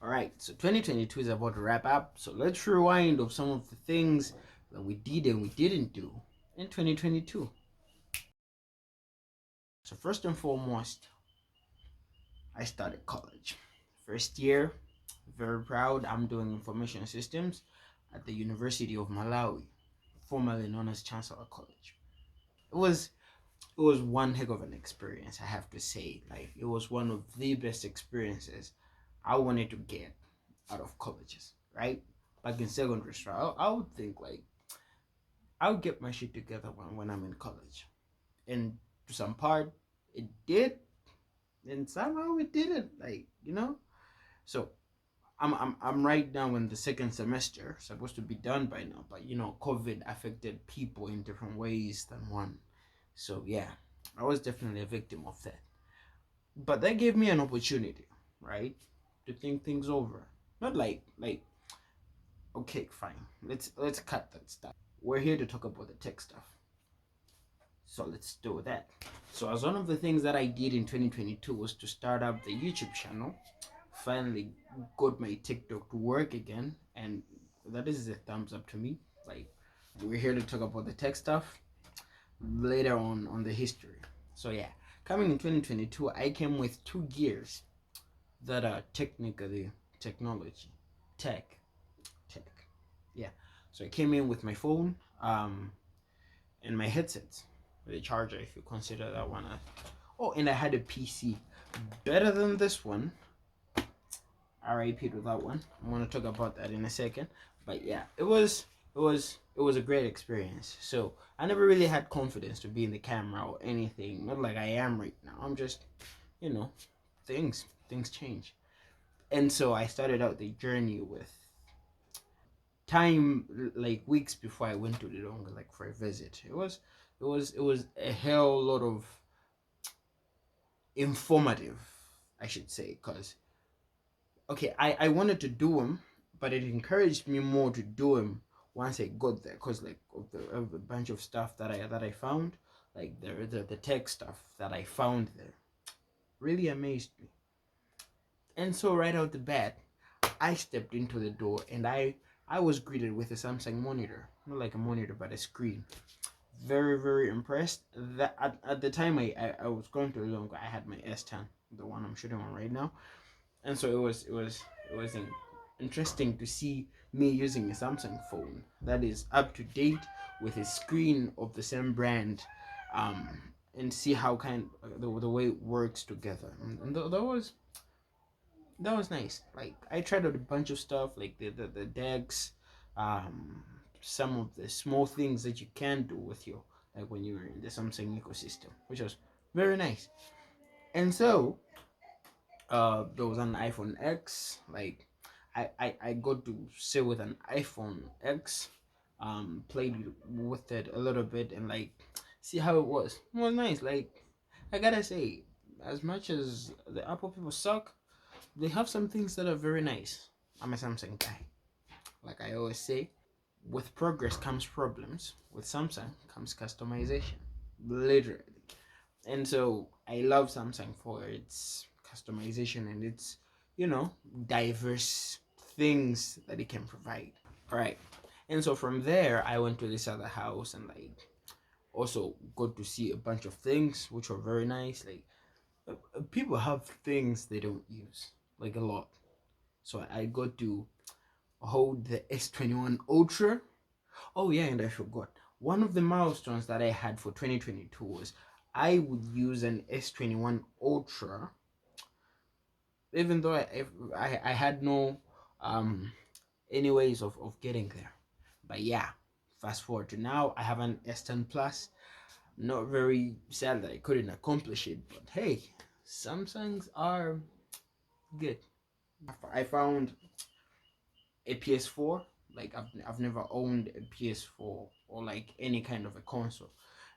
All right, so 2022 is about to wrap up. So let's rewind of some of the things that we did and we didn't do in 2022. So first and foremost, I started college. First year, very proud. I'm doing information systems at the University of Malawi, formerly known as Chancellor College. It was it was one heck of an experience, I have to say. Like it was one of the best experiences I wanted to get out of colleges, right? Back in secondary school, I would think like I'll get my shit together when I'm in college. And to some part, it did, and somehow it didn't. So I'm right now in the second semester, supposed to be done by now. But COVID affected people in different ways than one. So yeah, I was definitely a victim of that. But that gave me an opportunity, right, to think things over. Not like okay, fine. Let's cut that stuff. We're here to talk about the tech stuff. So let's do that. So as one of the things that I did in 2022 was to start up the YouTube channel. Finally got my TikTok to work again, and that is a thumbs up to me. Like we're here to talk about the tech stuff later on the history. So yeah, coming in 2022, I came with two gears that are technically technology, tech, tech. Yeah. So I came in with my phone, and my headset, the charger, if you consider that one. Oh, and I had a PC, better than this one. I repeat with that one. I'm gonna talk about that in a second. But yeah, it was a great experience. So I never really had confidence to be in the camera or anything. Not like I am right now. I'm just, you know, things change. And so I started out the journey with time like weeks before I went to the Lilongwe, like for a visit. It was a hell lot of informative, I should say, because okay, I wanted to do them, but it encouraged me more to do them once I got there, because like of the bunch of stuff that I found, like the tech stuff that I found there, really amazed me. And so right out the bat, I stepped into the door and I was greeted with a Samsung monitor, not like a monitor but a screen. Very impressed. That at the time I was going to Lilongwe, I had my S10, the one I'm shooting on right now, and so it was interesting to see me using a Samsung phone that is up to date with a screen of the same brand, um, and see how the way it works together, and that was nice. Like I tried out a bunch of stuff, like the decks, um, some of the small things that you can do with your like when you're in the Samsung ecosystem, which was very nice. And so there was an iPhone X. Like I got to sit with an iPhone X, played with it a little bit and like see how it was. It was nice. Like I gotta say, as much as the Apple people suck, they have some things that are very nice. I'm a Samsung guy. Like I always say, with progress comes problems. With Samsung comes customization. Literally. And so I love Samsung for its customization and its, diverse things that it can provide. All right. And so from there, I went to this other house and like also got to see a bunch of things which were very nice. Like people have things they don't use, like a lot. So I got to hold the S21 Ultra. Oh yeah, and I forgot. One of the milestones that I had for 2022 was I would use an S21 Ultra, even though I had no any ways of getting there. But yeah, fast forward to now, I have an S10 Plus. Not very sad that I couldn't accomplish it, but hey, Samsungs are good. I found a PS4. Like I've never owned a PS4 or like any kind of a console,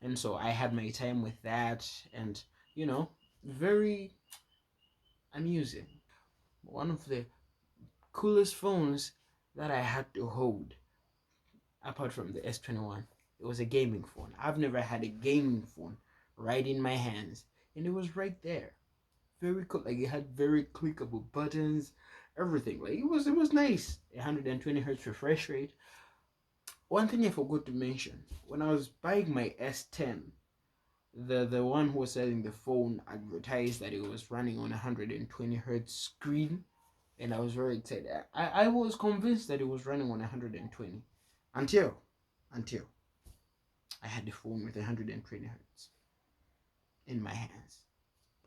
and so I had my time with that, and very amusing. One of the coolest phones that I had to hold, apart from the S21, it was a gaming phone. I've never had a gaming phone right in my hands, and it was right there. very cool. Like it had very clickable buttons, everything. Like it was nice. 120 hertz refresh rate. One thing I forgot to mention when I was buying my S10, the one who was selling the phone advertised that it was running on 120 hertz screen, and I was very excited. I was convinced that it was running on 120 until I had the phone with 120 hertz in my hands.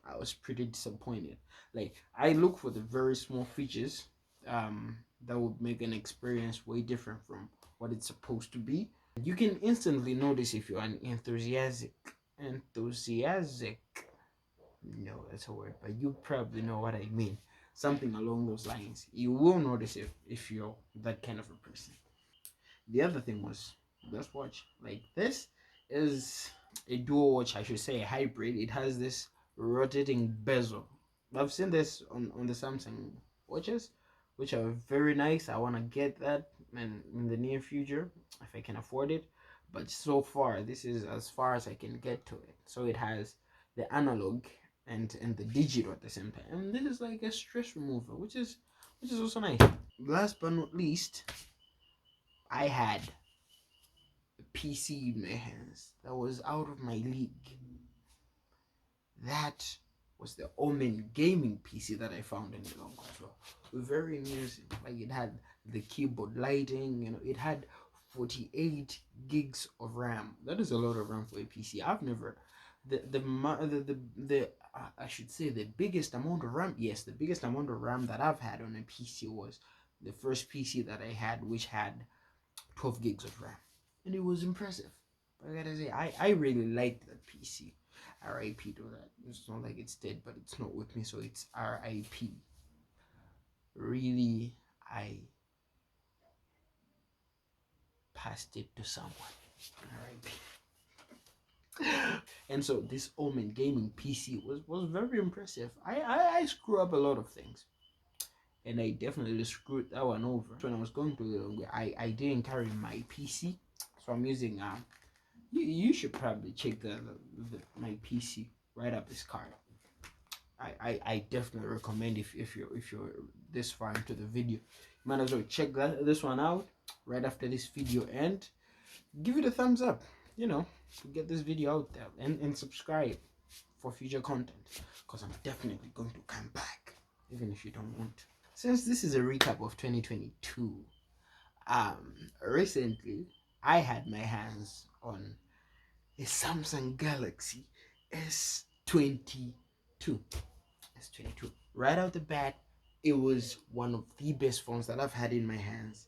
I was pretty disappointed. Like I look for the very small features that would make an experience way different from what it's supposed to be. You can instantly notice if you're an enthusiastic, no, that's a word, but you probably know what I mean. Something along those lines. You will notice if you're that kind of a person. The other thing was this watch. Like this is a dual watch, I should say a hybrid. It has this rotating bezel. I've seen this on the Samsung watches, which are very nice. I want to get that in the near future if I can afford it. But so far, this is as far as I can get to it. So it has the analog and the digital at the same time. And this is like a stress remover, which is also nice. Last but not least, I had a PC in my hands that was out of my league. That was the Omen gaming PC that I found in the long as well. Very amusing. Like it had the keyboard lighting, it had 48 gigs of RAM. That is a lot of RAM for a PC. I've never the I should say the biggest amount of RAM. Yes, the biggest amount of RAM that I've had on a PC was the first PC that I had, which had 12 gigs of RAM, and it was impressive. But I gotta say, I really liked that PC. RIP to that. It's not like it's dead, but it's not with me, so it's RIP. Really, I passed it to someone. RIP. And so this Omen gaming PC was very impressive. I screw up a lot of things, and I definitely screwed that one over. When I was going to the I didn't carry my PC, so I'm using you should probably check my PC right up this card. I definitely recommend if you're this far into the video, you might as well check this one out right after this video and give it a thumbs up, to get this video out there, and subscribe for future content, because I'm definitely going to come back even if you don't want to. Since this is a recap of 2022, recently I had my hands on a Samsung Galaxy S22. S22. Right out the bat, it was one of the best phones that I've had in my hands.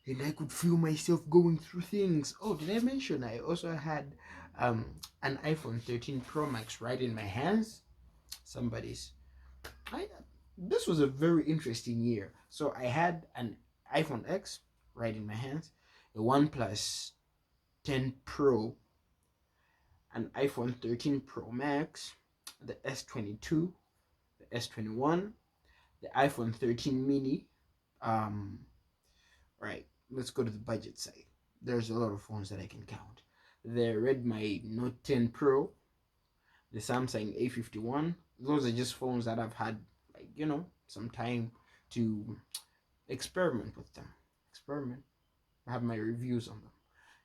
And I could feel myself going through things. Oh, did I mention I also had an iPhone 13 Pro Max right in my hands? This was a very interesting year. So I had an iPhone X right in my hands, a OnePlus 10 Pro, an iPhone 13 Pro Max, the S22, the S21, the iPhone 13 mini. Right, let's go to the budget side. There's a lot of phones that I can count. The Redmi Note 10 Pro, the Samsung A51. Those are just phones that I've had, like, some time to experiment with them. I have my reviews on them.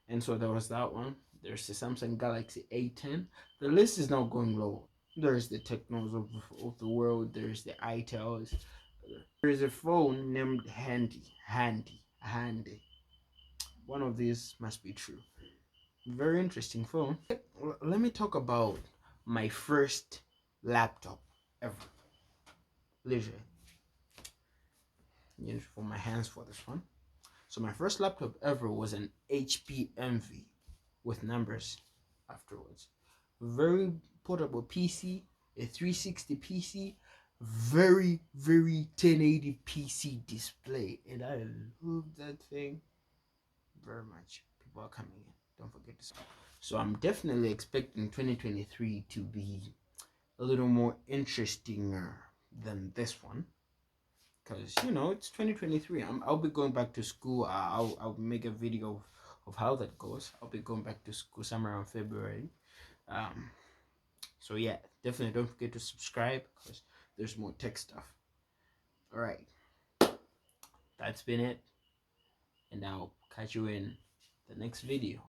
And so there was that one. There's the Samsung Galaxy A10. The list is now going low. There's the Technos of the world. There's the iTels. There's a phone named Handy. One of these must be true. Very interesting phone. Let me talk about my first laptop ever. Literally. For my hands for this one. So my first laptop ever was an HP Envy with numbers afterwards. Very portable PC, a 360 PC, very 1080 PC display, and I love that thing very much. People are coming in, don't forget to subscribe. So I'm definitely expecting 2023 to be a little more interesting than this one, because it's 2023. I'll be going back to school. I'll make a video of how that goes. I'll be going back to school somewhere in February. So yeah, definitely don't forget to subscribe because there's more tech stuff. All right, that's been it, and I'll catch you in the next video.